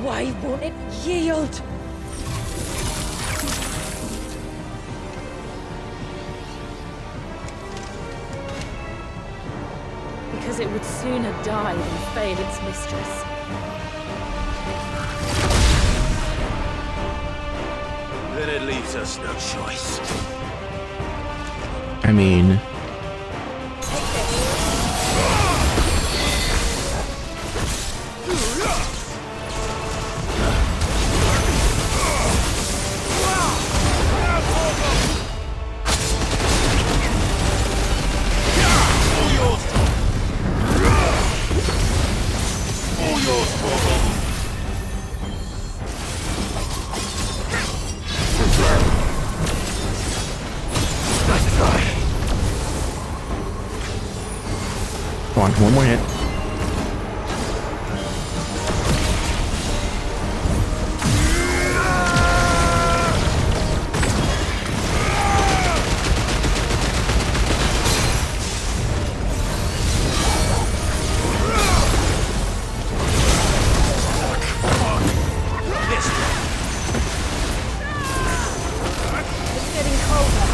Why won't it yield? Because it would sooner die than fail its mistress. Then it leaves us no choice. I mean... Come on, one more hit. It's getting colder.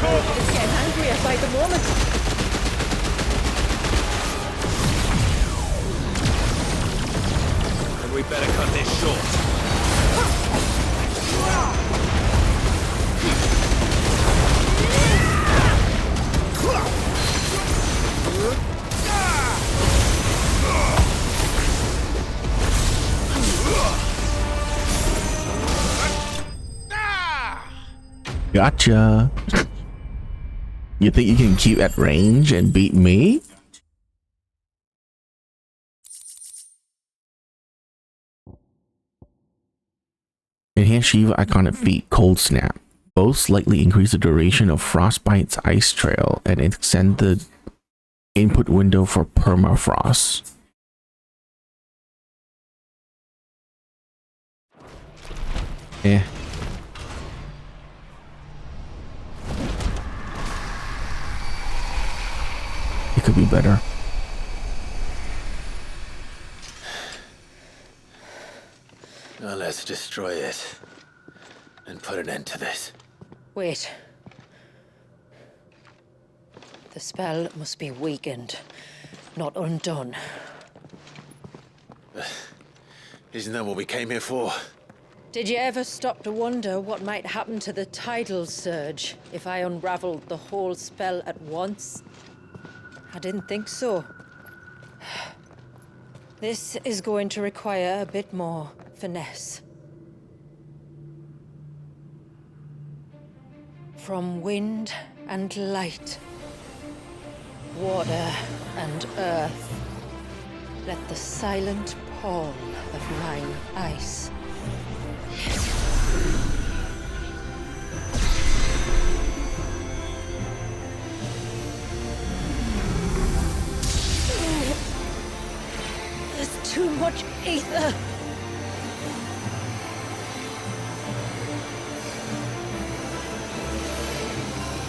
It's getting angrier by the moment. And we better cut this short. Gotcha. You think you can keep at range and beat me? Enhance Shiva iconic feat, Cold Snap. Both slightly increase the duration of Frostbite's ice trail and extend the input window for permafrost. Eh. It could be better. Now let's destroy it and put an end to this. Wait. The spell must be weakened, not undone. Isn't that what we came here for? Did you ever stop to wonder what might happen to the tidal surge if I unraveled the whole spell at once? I didn't think so. This is going to require a bit more finesse. From wind and light, water and earth, let the silent pall of mine ice. There's too much ether.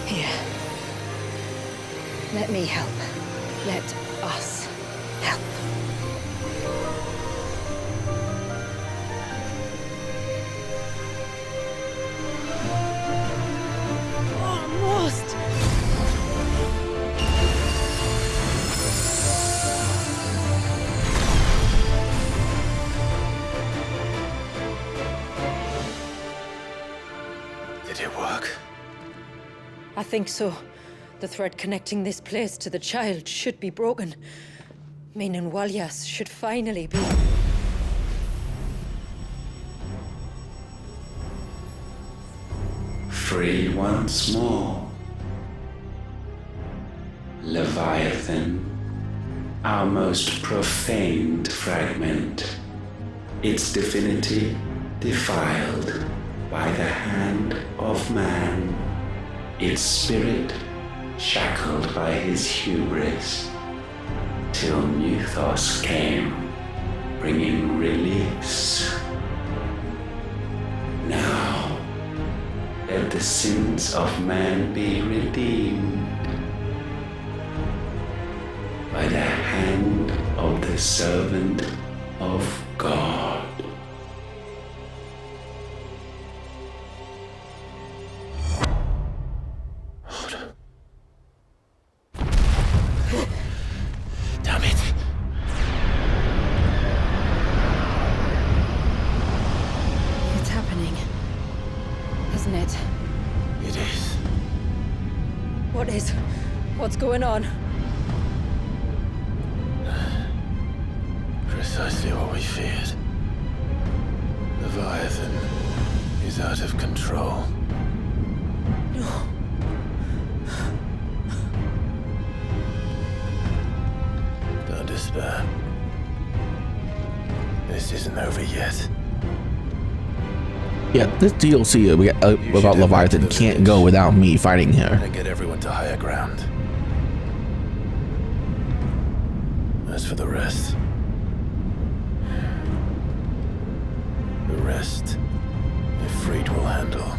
Here. Let me help. Let us help. Almost. Did it work? I think so. The thread connecting this place to the child should be broken. Meaning Walyas should finally be... Free once more. Leviathan, our most profaned fragment, its divinity defiled by the hand of man, its spirit shackled by his hubris, till Mythos came, bringing release. Now, let the sins of man be redeemed by the hand of the servant of God. Damn it. It's happening. Isn't it? It is. What is? What's going on? Precisely what we feared. Leviathan is out of control. No. Don't despair. This isn't over yet. Yeah, this DLC about Leviathan can't go without me fighting her. And get everyone to higher ground. As for the rest... the rest, Ifrit will handle.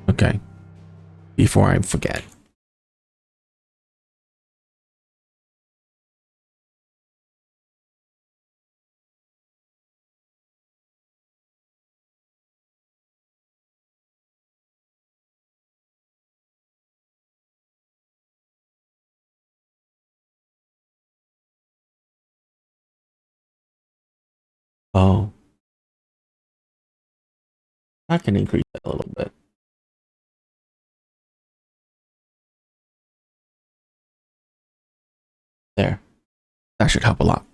Okay. Before I forget. Oh. I can increase that a little bit. There. That should help a lot.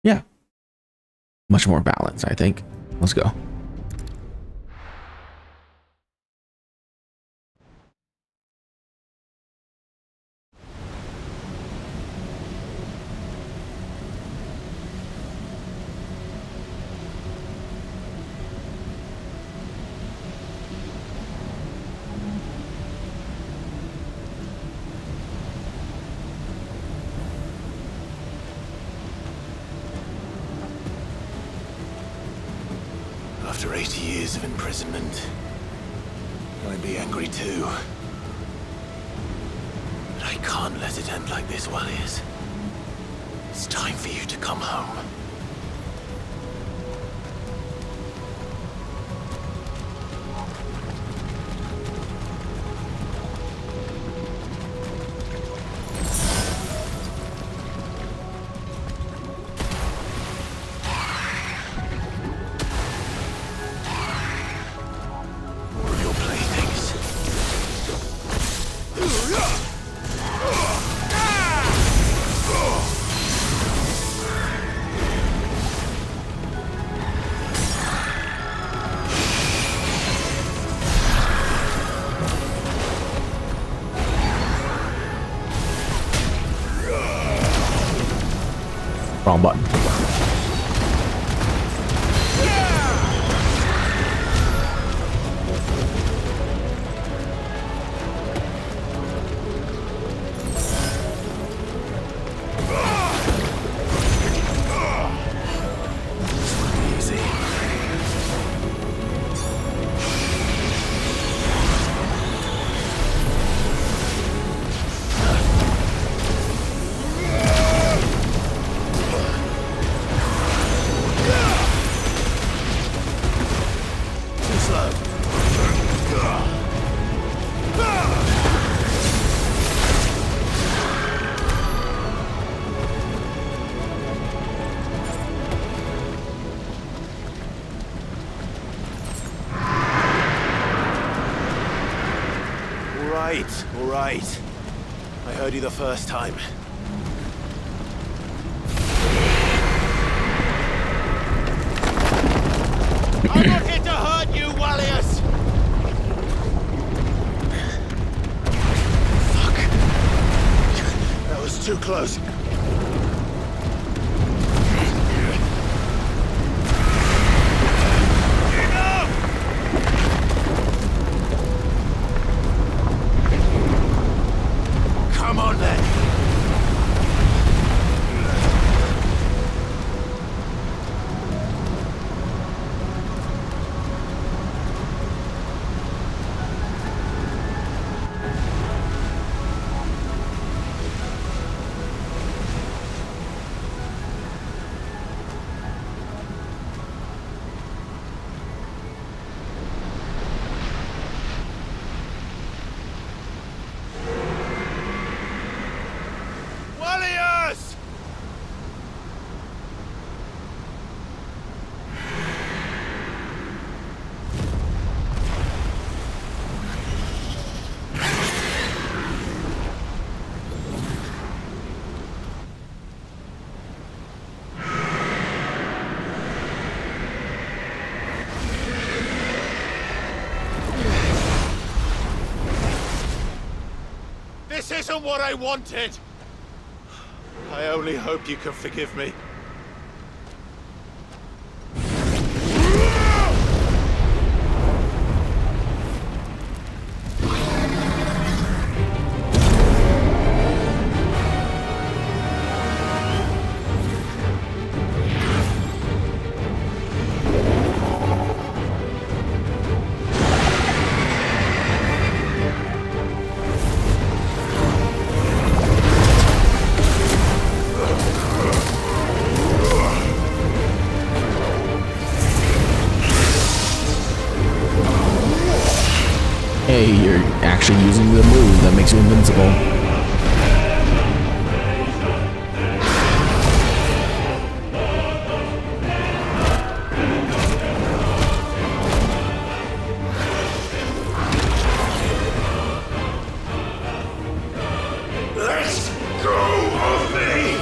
Yeah. Much more balance, I think. Let's go. After 80 years of imprisonment, I'd be angry too. But I can't let it end like this, Walyas. It's time for you to come home. Wrong button. right. I heard you the first time. I'm not here to hurt you, Wallius! Fuck. That was too close. Come on then. Wallius! This isn't what I wanted! I only hope you can forgive me. Hey, you're actually using the move that makes you invincible. Let go of me!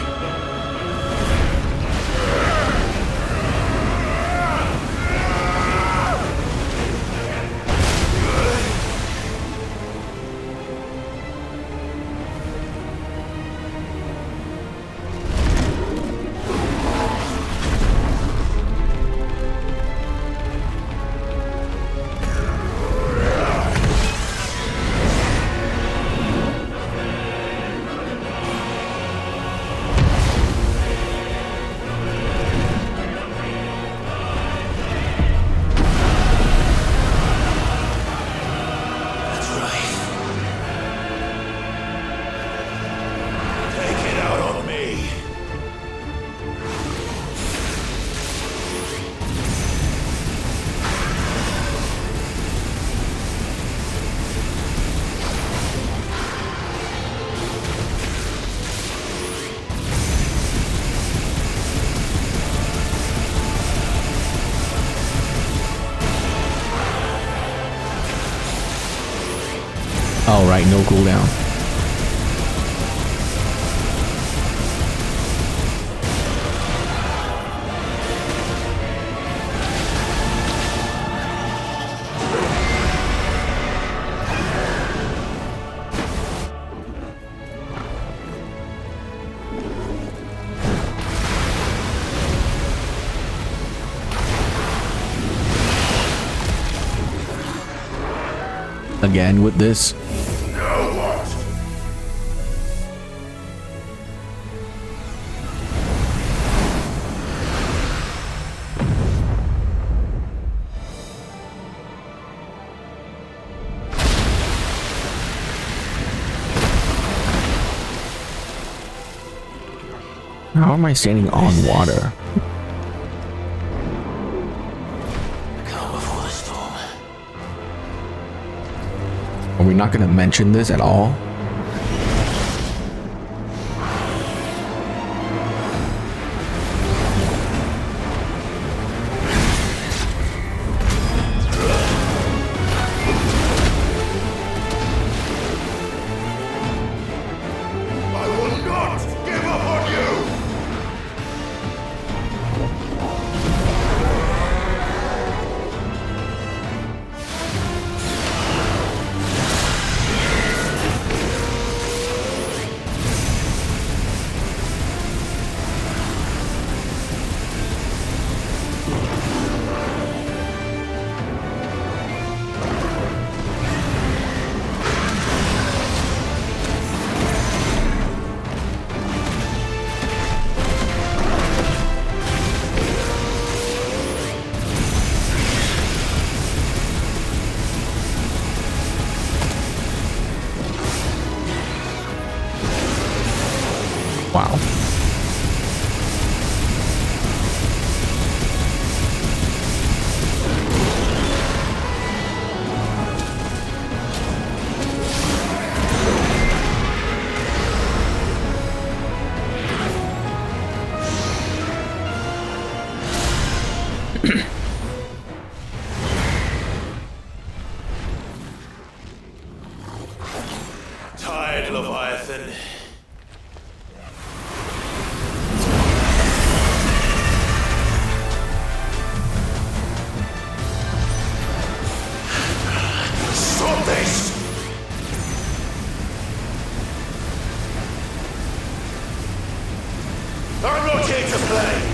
All right, no cooldown. Again with this. How am I standing on water? Calm before the storm. Are we not going to mention this at all? Wow. Tired, Leviathan. Stop this! I'm not here to play!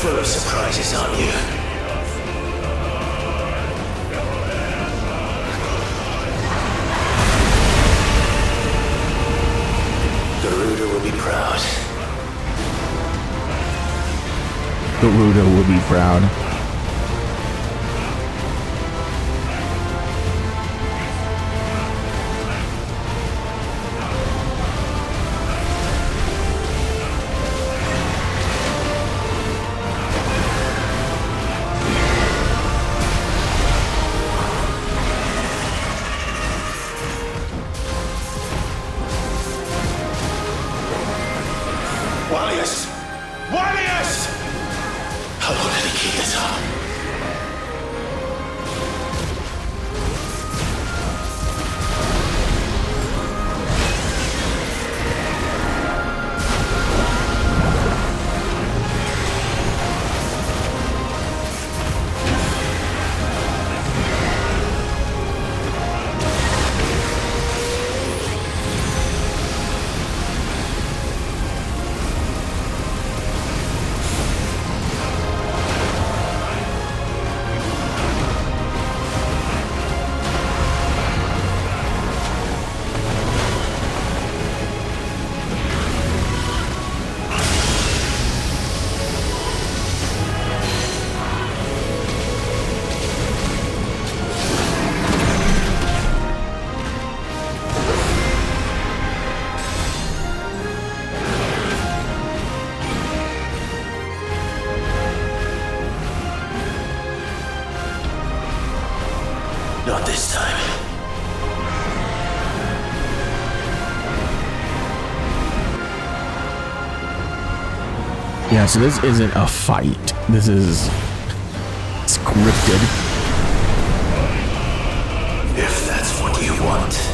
Full of surprises, aren't you? Garuda will be proud. Garuda will be proud. How long did he keep this up? Not this time. Yeah, so this isn't a fight. This is scripted. If that's what you want.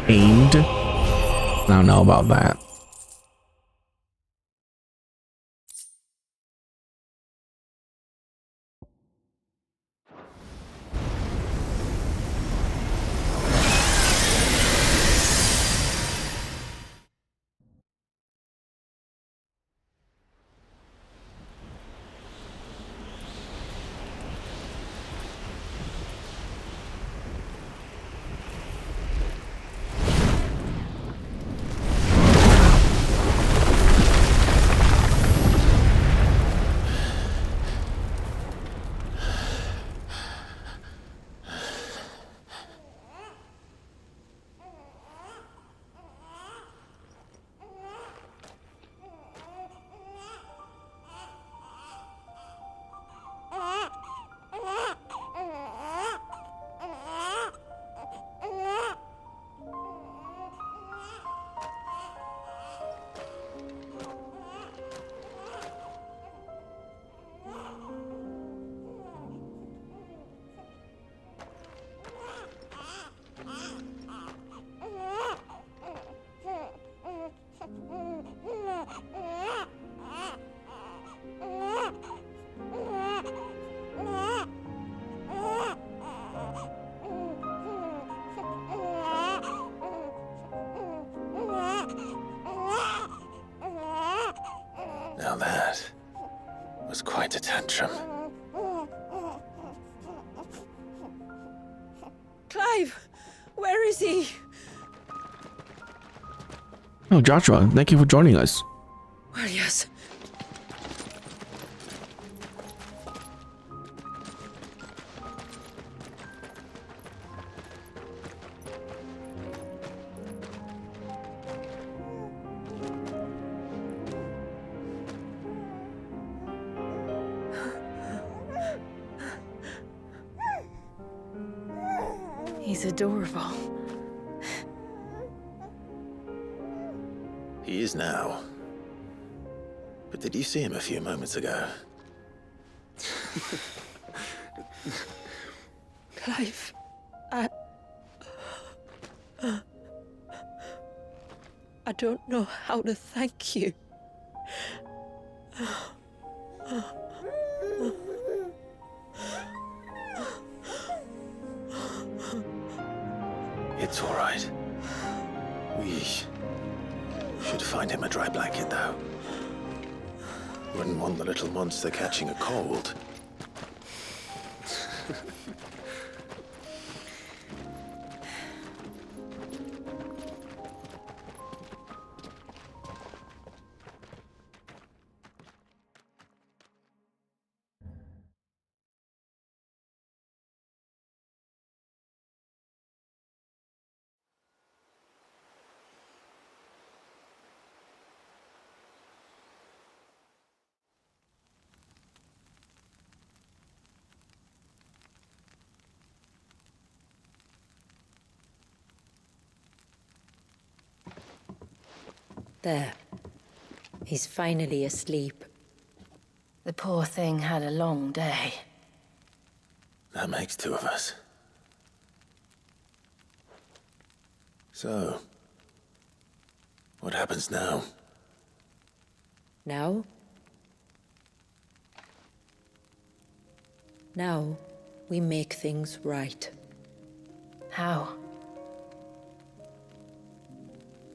aimed. I don't know about that. Now that was quite a tantrum. Clive! Where is he? Oh, Joshua, thank you for joining us. Well, yes. He's adorable. He is now. But did you see him a few moments ago? Clive, I don't know how to thank you. It's all right. We should find him a dry blanket, though. Wouldn't want the little monster catching a cold. There. He's finally asleep. The poor thing had a long day. That makes two of us. So, what happens now? Now? Now, we make things right. How?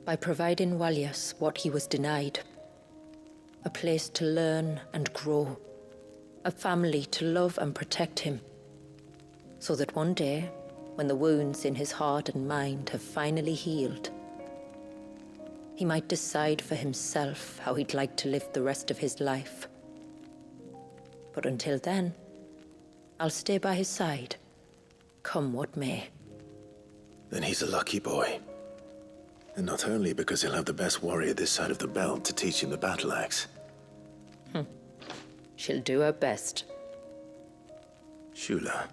By providing Walyas what he was denied. A place to learn and grow. A family to love and protect him. So that one day, when the wounds in his heart and mind have finally healed, he might decide for himself how he'd like to live the rest of his life. But until then, I'll stay by his side, come what may. Then he's a lucky boy. And not only because he'll have the best warrior this side of the belt to teach him the battle axe. She'll do her best. Shula,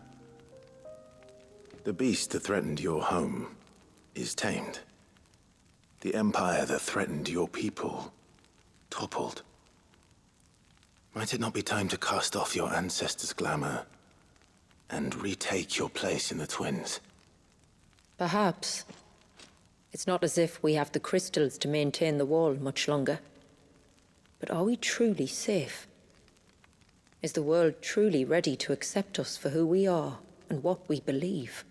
the beast that threatened your home is tamed. The empire that threatened your people toppled. Might it not be time to cast off your ancestors' glamour and retake your place in the Twins? Perhaps. It's not as if we have the crystals to maintain the wall much longer. But are we truly safe? Is the world truly ready to accept us for who we are and what we believe?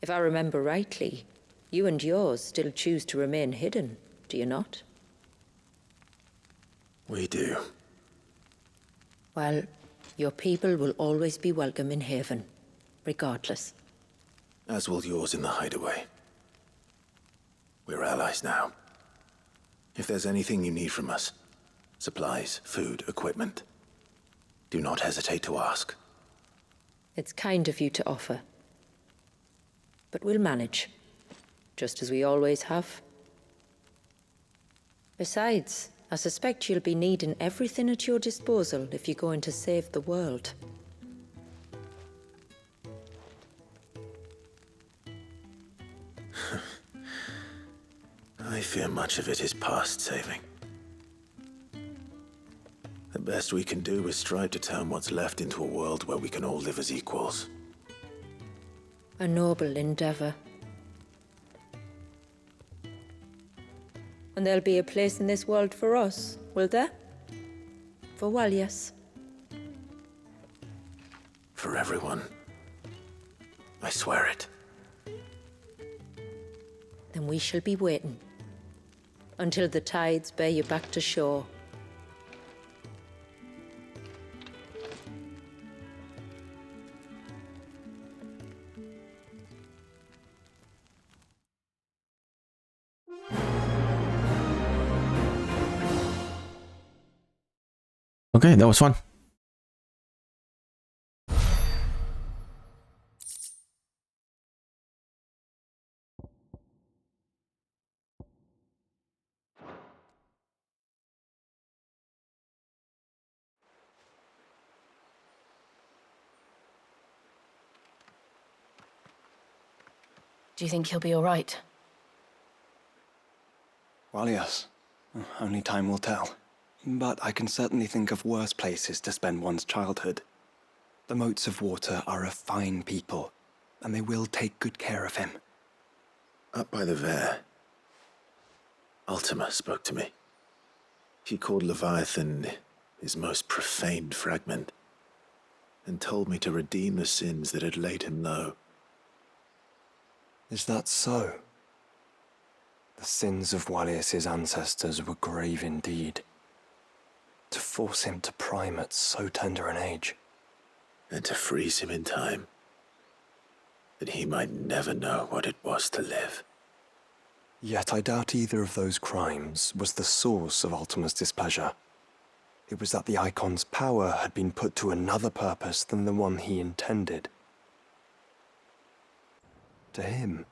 If I remember rightly, you and yours still choose to remain hidden, do you not? We do. Well, your people will always be welcome in Haven, regardless. As will yours in the hideaway. We're allies now. If there's anything you need from us, supplies, food, equipment, do not hesitate to ask. It's kind of you to offer. But we'll manage, just as we always have. Besides, I suspect you'll be needing everything at your disposal if you're going to save the world. I fear much of it is past saving. The best we can do is strive to turn what's left into a world where we can all live as equals. A noble endeavor. And there'll be a place in this world for us, will there? For Walyas. For everyone. I swear it. Then we shall be waiting. Until the tides bear you back to shore. Okay, that was fun. Do you think he'll be all right? Well, yes. Only time will tell. But I can certainly think of worse places to spend one's childhood. The Moats of Water are a fine people, and they will take good care of him. Up by the Vare, Ultima spoke to me. He called Leviathan his most profaned fragment, and told me to redeem the sins that had laid him low. Is that so? The sins of Walyas's ancestors were grave indeed. To force him to prime at so tender an age. And to freeze him in time, that he might never know what it was to live. Yet I doubt either of those crimes was the source of Ultima's displeasure. It was that the Eikon's power had been put to another purpose than the one he intended. To him,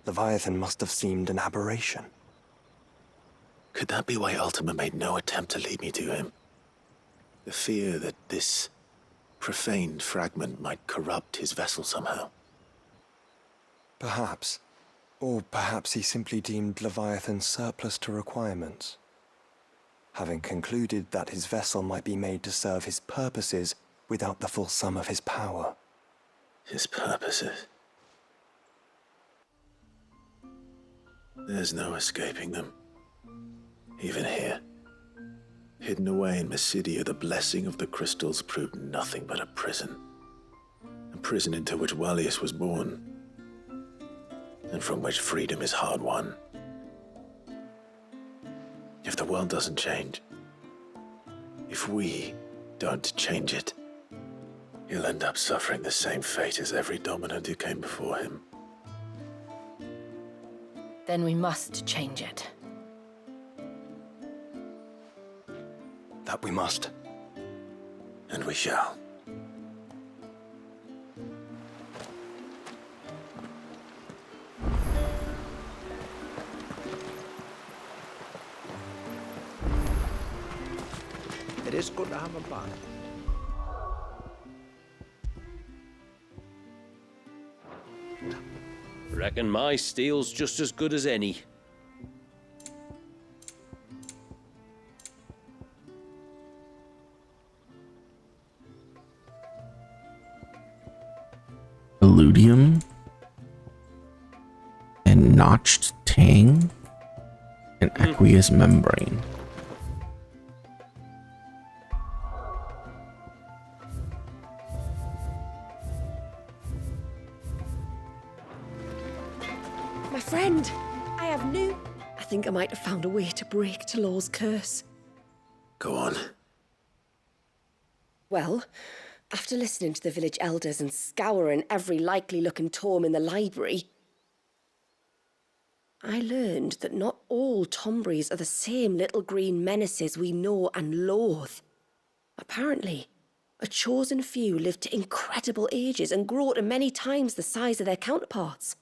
Leviathan must have seemed an aberration. Could that be why Ultima made no attempt to lead me to him? The fear that this profaned fragment might corrupt his vessel somehow. Perhaps. Or perhaps he simply deemed Leviathan surplus to requirements. Having concluded that his vessel might be made to serve his purposes without the full sum of his power. His purposes. There's no escaping them. Even here. Hidden away in Mysidia, the blessing of the crystals proved nothing but a prison. A prison into which Walyas was born, and from which freedom is hard won. If the world doesn't change, if we don't change it, he'll end up suffering the same fate as every dominant who came before him. Then we must change it. That we must. And we shall. It is good to have a plan. Reckon my steel's just as good as any. Illudium and notched tang, and aqueous membrane. My friend, I have new... I think I might have found a way to break Talor's curse. Go on. Well, after listening to the village elders and scouring every likely-looking tome in the library, I learned that not all Tombries are the same little green menaces we know and loathe. Apparently, a chosen few live to incredible ages and grow to many times the size of their counterparts.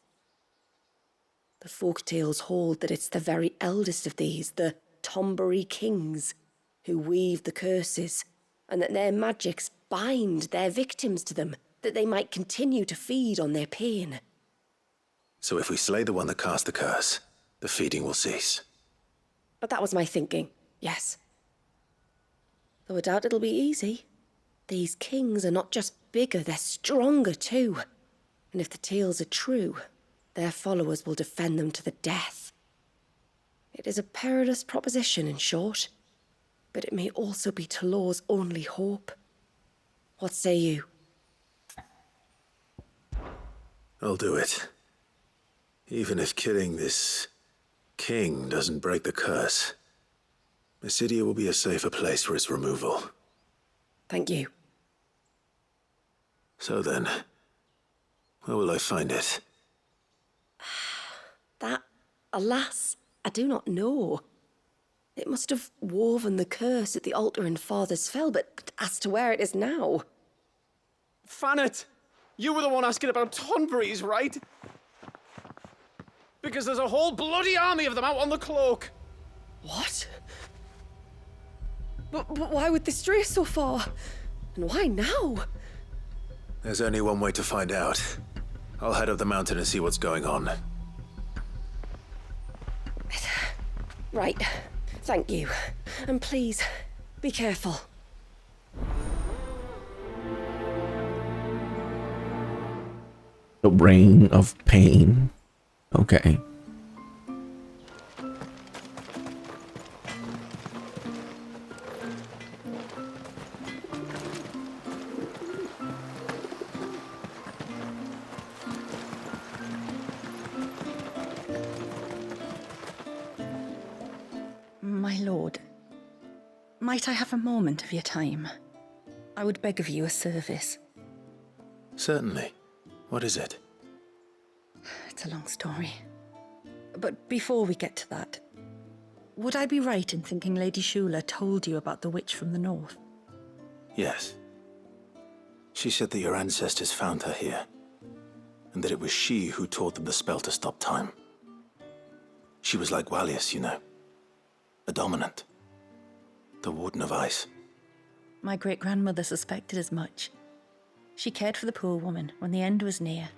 The folktales hold that it's the very eldest of these, the Tombury kings, who weave the curses, and that their magics bind their victims to them, that they might continue to feed on their pain. So if we slay the one that cast the curse, the feeding will cease. But that was my thinking, yes. Though I doubt it'll be easy. These kings are not just bigger, they're stronger too. And if the tales are true, their followers will defend them to the death. It is a perilous proposition, in short, but it may also be Talor's only hope. What say you? I'll do it. Even if killing this king doesn't break the curse, Mysidia will be a safer place for its removal. Thank you. So then, where will I find it? That, alas, I do not know. It must have woven the curse at the altar in Father's Fell, but as to where it is now... Fanet! You were the one asking about Tonburies, right? Because there's a whole bloody army of them out on the cloak! What? But why would they stray so far? And why now? There's only one way to find out. I'll head up the mountain and see what's going on. Right. Thank you. And please, be careful. The Ring of Pain. Okay. My lord, might I have a moment of your time? I would beg of you a service. Certainly. What is it? It's a long story. But before we get to that, would I be right in thinking Lady Shula told you about the witch from the north? Yes. She said that your ancestors found her here, and that it was she who taught them the spell to stop time. She was like Wallius, you know. A dominant. The Warden of Ice. My great-grandmother suspected as much. She cared for the poor woman when the end was near.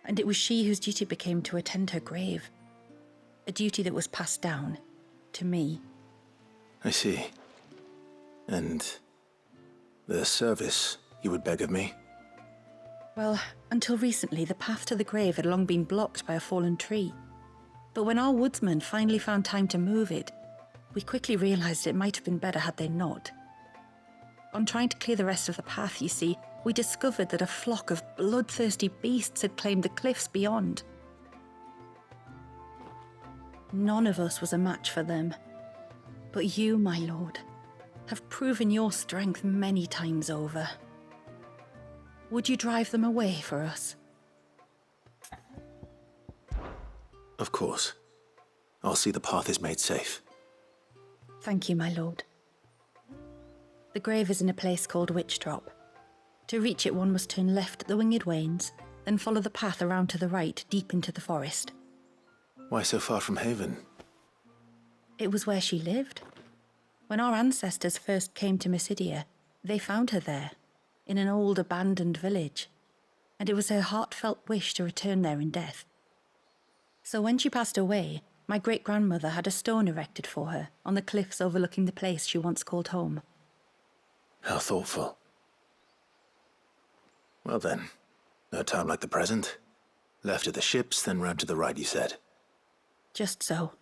And it was she whose duty became to attend her grave. A duty that was passed down to me. I see. And the service you would beg of me? Well, until recently, the path to the grave had long been blocked by a fallen tree. But when our woodsmen finally found time to move it, we quickly realized it might have been better had they not. On trying to clear the rest of the path, you see, we discovered that a flock of bloodthirsty beasts had claimed the cliffs beyond. None of us was a match for them. But you, my lord, have proven your strength many times over. Would you drive them away for us? Of course. I'll see the path is made safe. Thank you, my lord. The grave is in a place called Witch Drop. To reach it, one must turn left at the Winged Wains, then follow the path around to the right, deep into the forest. Why so far from Haven? It was where she lived. When our ancestors first came to Mysidia, they found her there, in an old abandoned village, and it was her heartfelt wish to return there in death. So when she passed away, my great-grandmother had a stone erected for her on the cliffs overlooking the place she once called home. How thoughtful. Well then, no time like the present. Left at the ships, then round to the right, you said. Just so.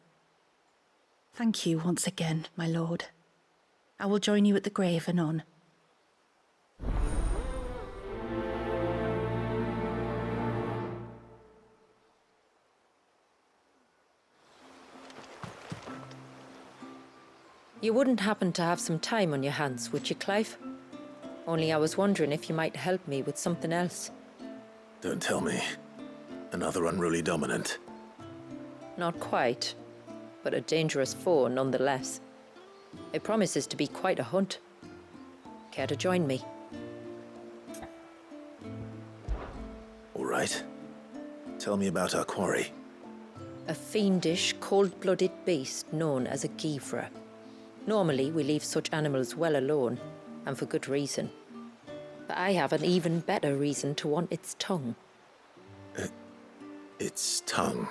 Thank you once again, my lord. I will join you at the grave anon. You wouldn't happen to have some time on your hands, would you, Clive? Only I was wondering if you might help me with something else. Don't tell me. Another unruly dominant. Not quite, but a dangerous foe nonetheless. It promises to be quite a hunt. Care to join me? All right. Tell me about our quarry. A fiendish, cold-blooded beast known as a Givra. Normally, we leave such animals well alone, and for good reason. But I have an even better reason to want its tongue. Its tongue?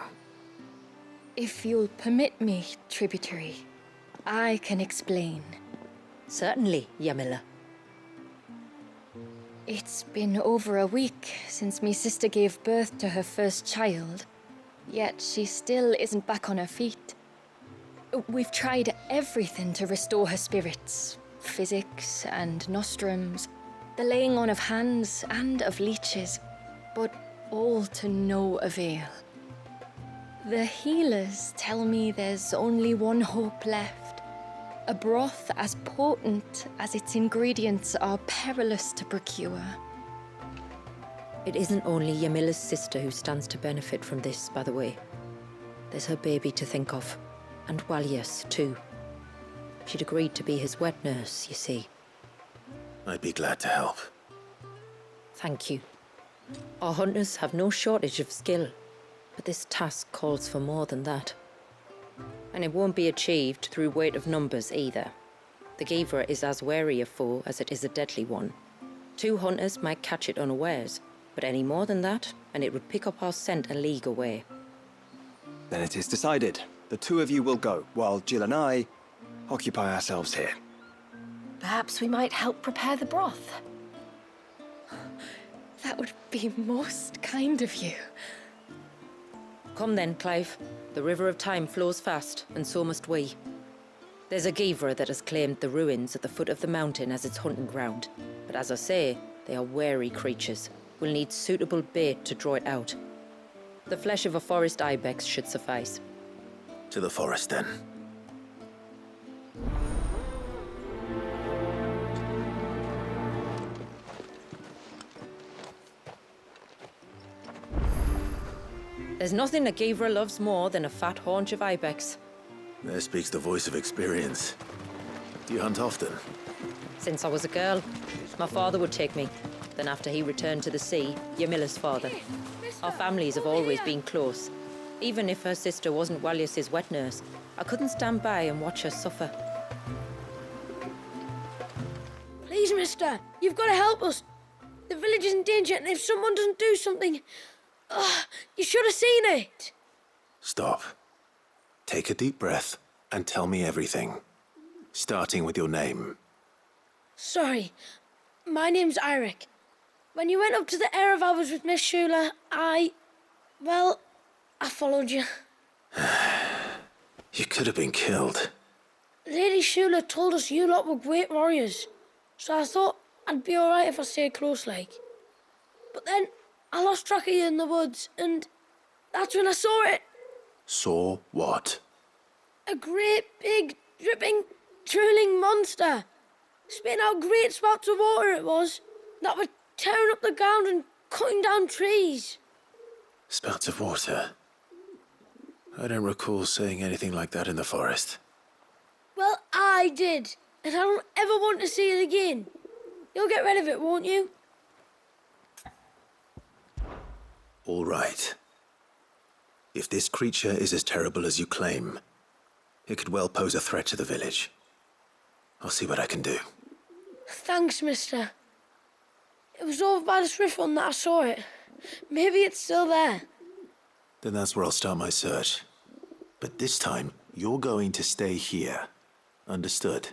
If you'll permit me, tributary, I can explain. Certainly, Yamila. It's been over a week since me sister gave birth to her first child, yet she still isn't back on her feet. We've tried everything to restore her spirits. Physics and nostrums, the laying on of hands and of leeches, but all to no avail. The healers tell me there's only one hope left. A broth as potent as its ingredients are perilous to procure. It isn't only Yamila's sister who stands to benefit from this, by the way. There's her baby to think of. And Walias, too. She'd agreed to be his wet nurse, you see. I'd be glad to help. Thank you. Our hunters have no shortage of skill, but this task calls for more than that. And it won't be achieved through weight of numbers either. The Givra is as wary a foe as it is a deadly one. 2 hunters might catch it unawares, but any more than that, and it would pick up our scent a league away. Then it is decided. The 2 of you will go, while Jill and I occupy ourselves here. Perhaps we might help prepare the broth. That would be most kind of you. Come then, Clive. The river of time flows fast, and so must we. There's a Givra that has claimed the ruins at the foot of the mountain as its hunting ground. But as I say, they are wary creatures. We'll need suitable bait to draw it out. The flesh of a forest ibex should suffice. To the forest, then. There's nothing a Givra loves more than a fat haunch of ibex. There speaks the voice of experience. Do you hunt often? Since I was a girl, my father would take me. Then after he returned to the sea, Yamila's father. Our families have always been close. Even if her sister wasn't Walias's wet nurse, I couldn't stand by and watch her suffer. Please, mister, you've got to help us. The village is in danger, and if someone doesn't do something... you should have seen it. Stop. Take a deep breath and tell me everything. Starting with your name. Sorry, my name's Eirik. When you went up to the Erevalvers with Miss Shula, I followed you. You could have been killed. Lady Shula told us you lot were great warriors, so I thought I'd be alright if I stayed close like. But then I lost track of you in the woods, and that's when I saw it. Saw what? A great, big, dripping, drooling monster. Spitting out great spouts of water it was, that were tearing up the ground and cutting down trees. Spouts of water? I don't recall seeing anything like that in the forest. Well, I did, and I don't ever want to see it again. You'll get rid of it, won't you? All right. If this creature is as terrible as you claim, it could well pose a threat to the village. I'll see what I can do. Thanks, mister. It was over by the Swift one that I saw it. Maybe it's still there. Then that's where I'll start my search. But this time, you're going to stay here. Understood?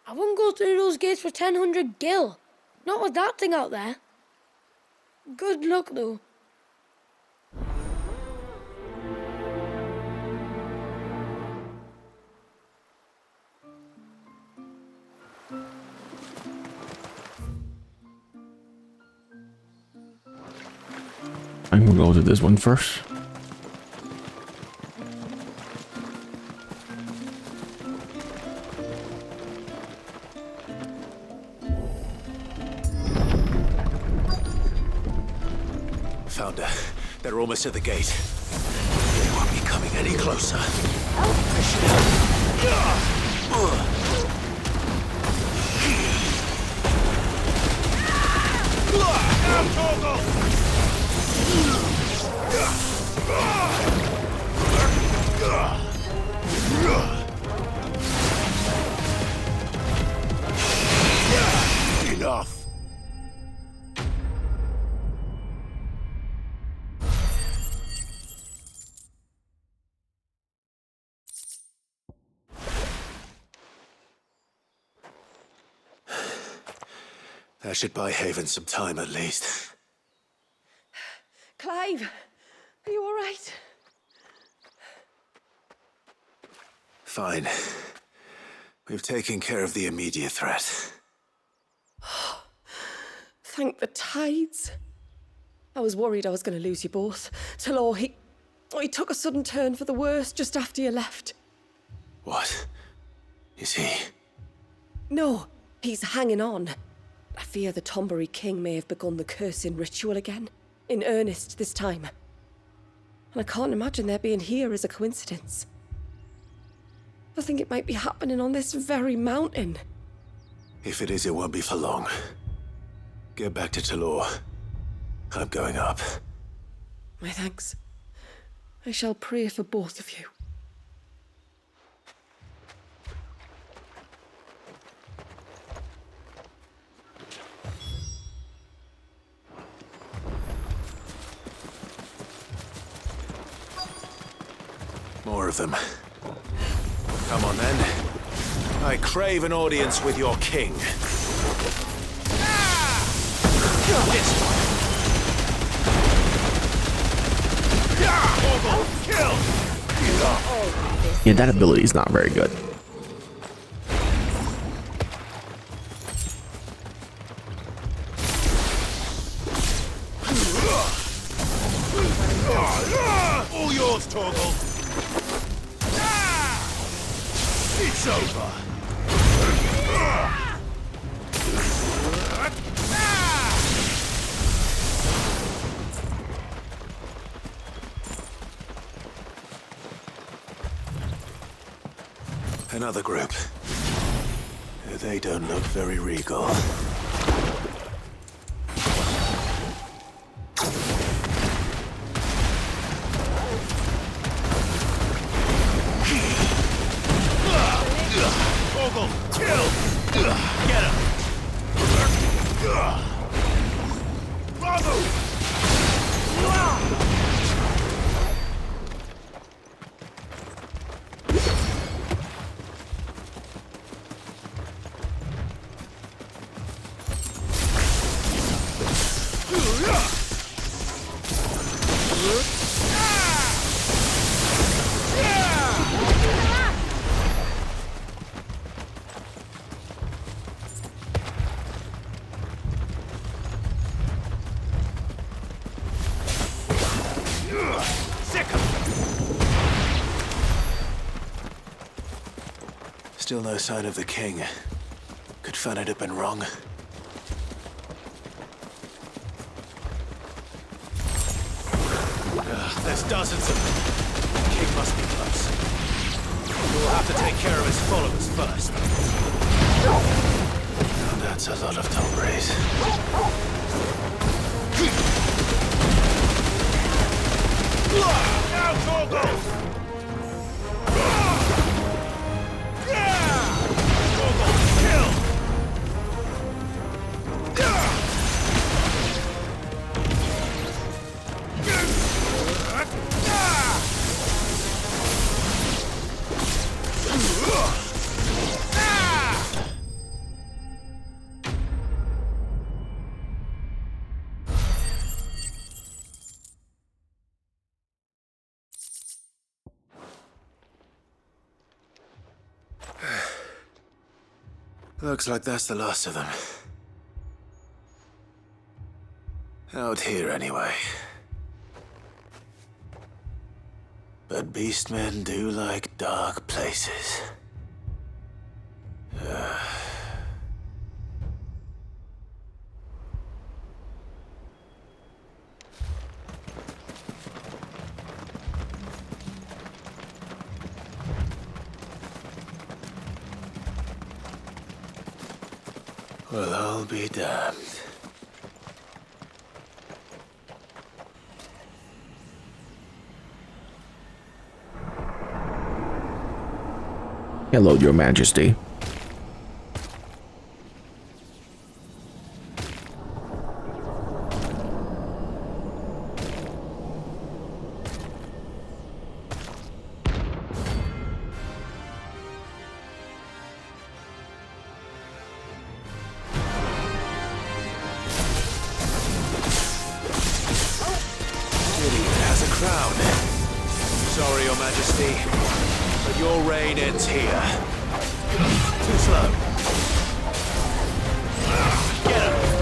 I wouldn't go through those gates for 1,000 gil. Not with that thing out there. Good luck, though. I'm gonna go to this one first. Found her. They're almost at the gate. They won't be coming any closer. Enough. That should buy Haven some time at least. Clive, are you all right? Fine. We've taken care of the immediate threat. Thank the tides. I was worried I was going to lose you both. Talor, he took a sudden turn for the worse just after you left. What? Is he? No, he's hanging on. I fear the Tombury King may have begun the cursing ritual again. In earnest this time. And I can't imagine their being here as a coincidence. I think it might be happening on this very mountain. If it is, it won't be for long. Get back to Talor. I'm going up. My thanks. I shall pray for both of you. More of them. Come on then. I crave an audience with your king. Yeah, that ability is not very good. All yours, Torgal. It's over. Another group. They don't look very regal. Kill! Get him! Bravo! Still no sign of the king. Could Fanit have been wrong? There's dozens of them. The king must be close. We'll have to take care of his followers first. Oh, that's a lot of Tombrays. Now, Chocobo! Looks like that's the last of them. Out here, anyway. But beastmen do like dark places. Well, I'll be damned. Hello, Your Majesty. Sorry, Your Majesty, but your reign ends here. Too slow. Get him!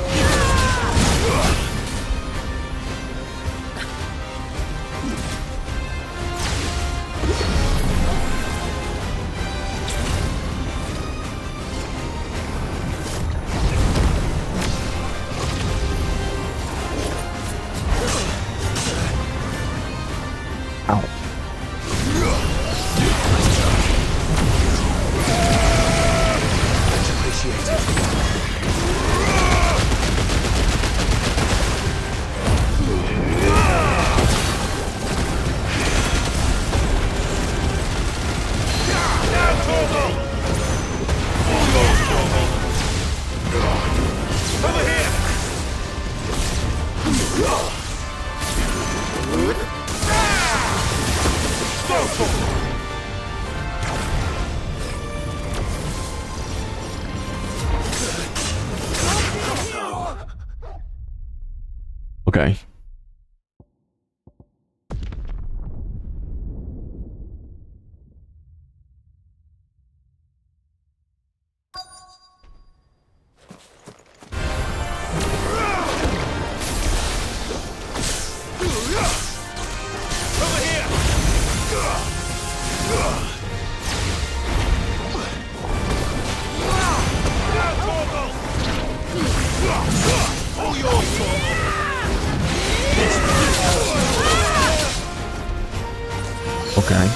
Okay. Okay.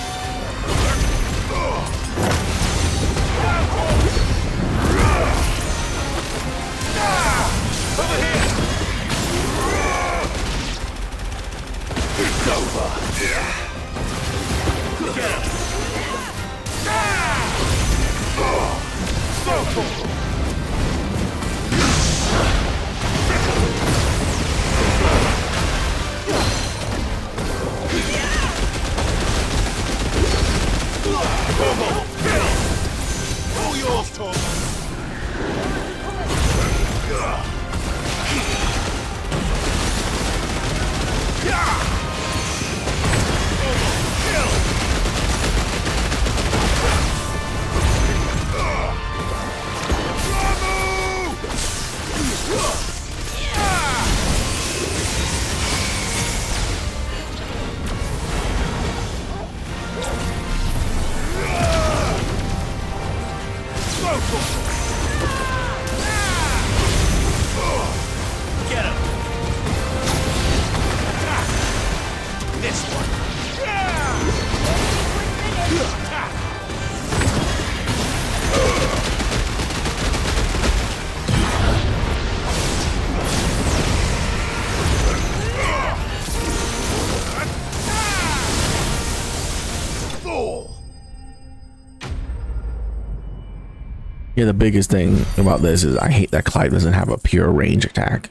Yeah, the biggest thing about this is I hate that Clive doesn't have a pure range attack.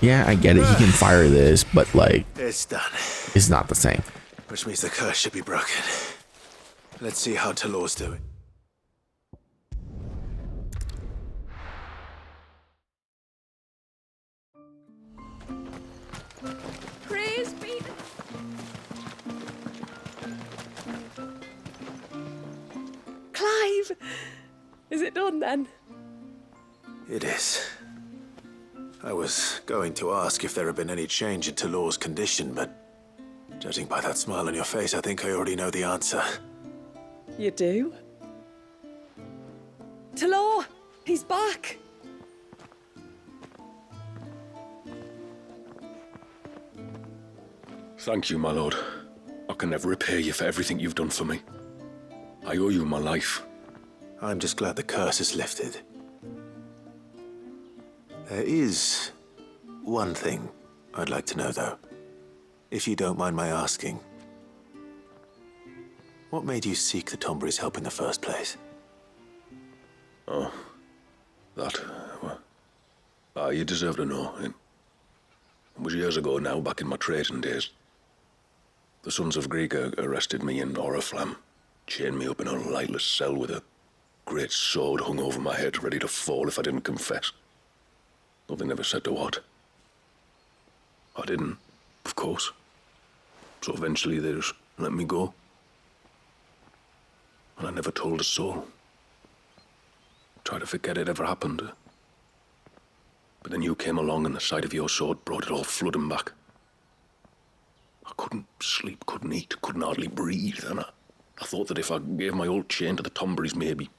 Yeah, I get it. He can fire this, but like, It's done. it's not the same. Which means the curse should be broken. Let's see how Talor's doing. Praise be. Clive! Is it done then? It is. I was going to ask if there had been any change in Talor's condition, but judging by that smile on your face, I think I already know the answer. You do? Talor! He's back! Thank you, my lord. I can never repay you for everything you've done for me. I owe you my life. I'm just glad the curse is lifted. There is one thing I'd like to know, though. If you don't mind my asking. What made you seek the Tombury's help in the first place? Oh, that, well, you deserve to know. It was years ago now, back in my trading days. The Sons of Greek arrested me in Oriflamme, chained me up in a lightless cell with a great sword hung over my head, ready to fall if I didn't confess. Though they never said to what. I didn't, of course. So eventually they just let me go. And I never told a soul. Tried to forget it ever happened. But then you came along and the sight of your sword brought it all flooding back. I couldn't sleep, couldn't eat, couldn't hardly breathe, and I thought that if I gave my old chain to the Tomburys, maybe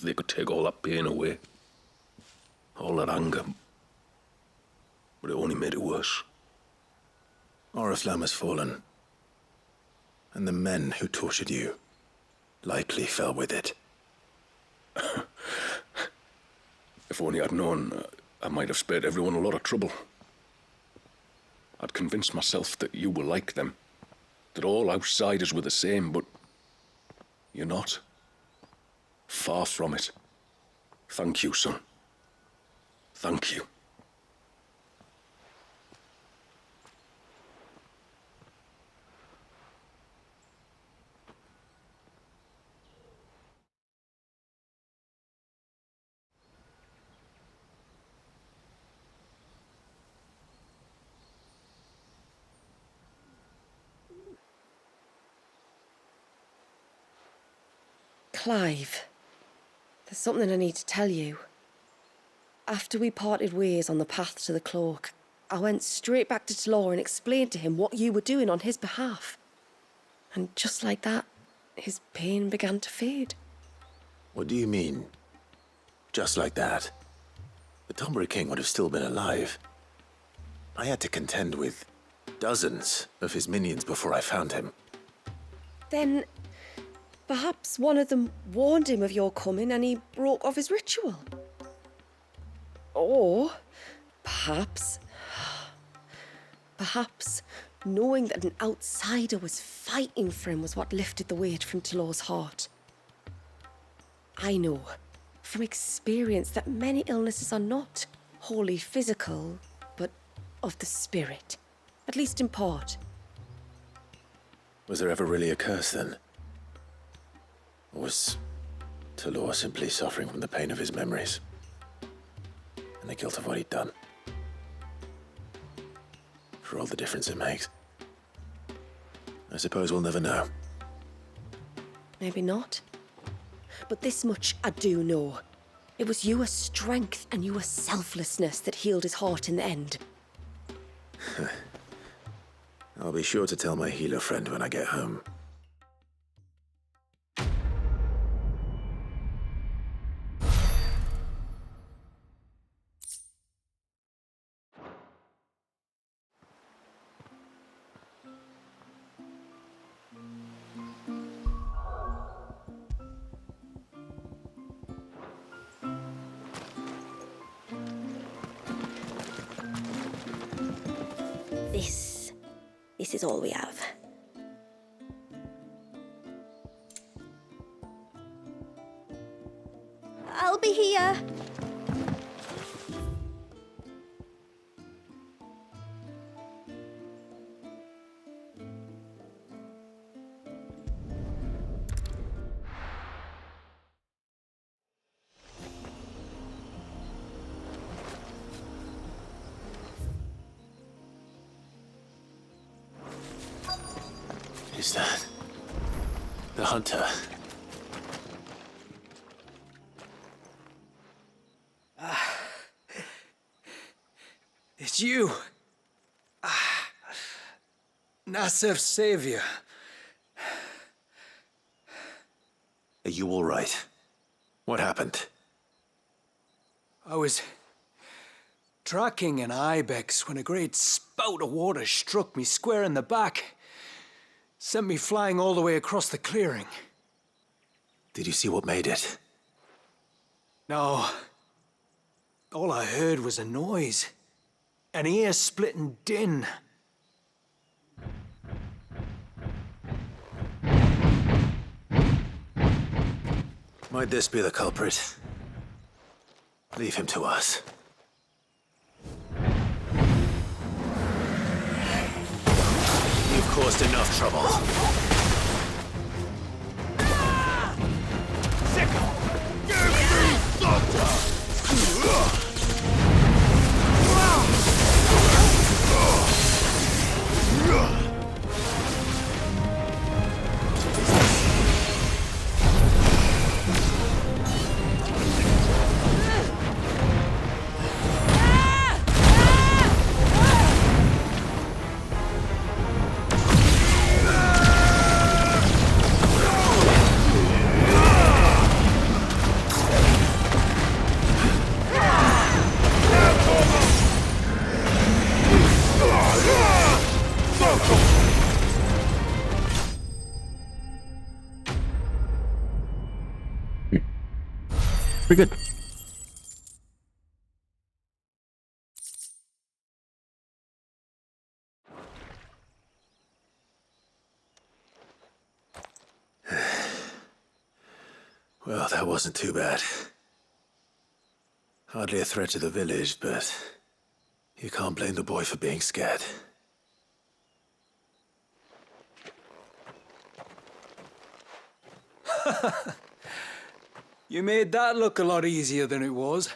they could take all that pain away. All that anger. But it only made it worse. Oriflamme has fallen. And the men who tortured you likely fell with it. If only I'd known, I might have spared everyone a lot of trouble. I'd convinced myself that you were like them, that all outsiders were the same, but you're not. Far from it. Thank you, son. Thank you. Clive, there's something I need to tell you. After we parted ways on the path to the cloak, I went straight back to Talor and explained to him what you were doing on his behalf. And just like that, his pain began to fade. What do you mean? Just like that? The Tombury King would have still been alive. I had to contend with dozens of his minions before I found him. Then perhaps one of them warned him of your coming and he broke off his ritual. Or perhaps knowing that an outsider was fighting for him was what lifted the weight from Talor's heart. I know from experience that many illnesses are not wholly physical, but of the spirit, at least in part. Was there ever really a curse then? Or was Talor simply suffering from the pain of his memories? And the guilt of what he'd done? For all the difference it makes. I suppose we'll never know. Maybe not. But this much I do know. It was your strength and your selflessness that healed his heart in the end. I'll be sure to tell my healer friend when I get home. This is all we have. I'll be here. Is that the hunter? It's you. Nasef's savior. Are you all right? What happened? I was tracking an ibex when a great spout of water struck me square in the back. Sent me flying all the way across the clearing. Did you see what made it? No. All I heard was a noise. An ear-splitting din. Might this be the culprit? Leave him to us. You've caused enough trouble. Pretty good. Well, that wasn't too bad. Hardly a threat to the village, but you can't blame the boy for being scared. You made that look a lot easier than it was.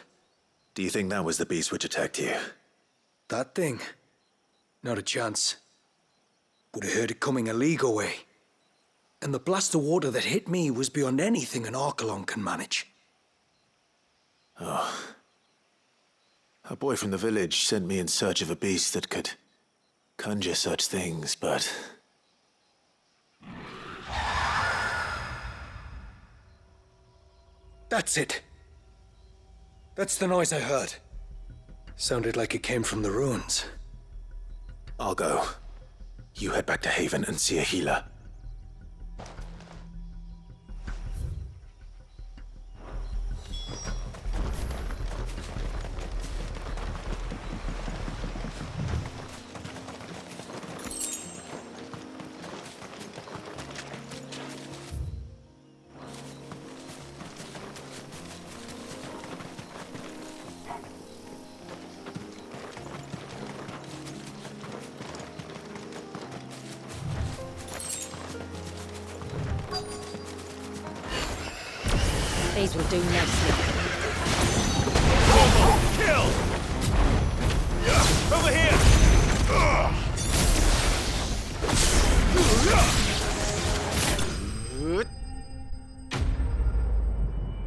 Do you think that was the beast which attacked you? That thing? Not a chance. Would have heard it coming a league away. And the blast of water that hit me was beyond anything an Archelon can manage. Oh. A boy from the village sent me in search of a beast that could conjure such things, but... That's it. That's the noise I heard. Sounded like it came from the ruins. I'll go. You head back to Haven and see a healer. These will do nicely. Kill! Over here!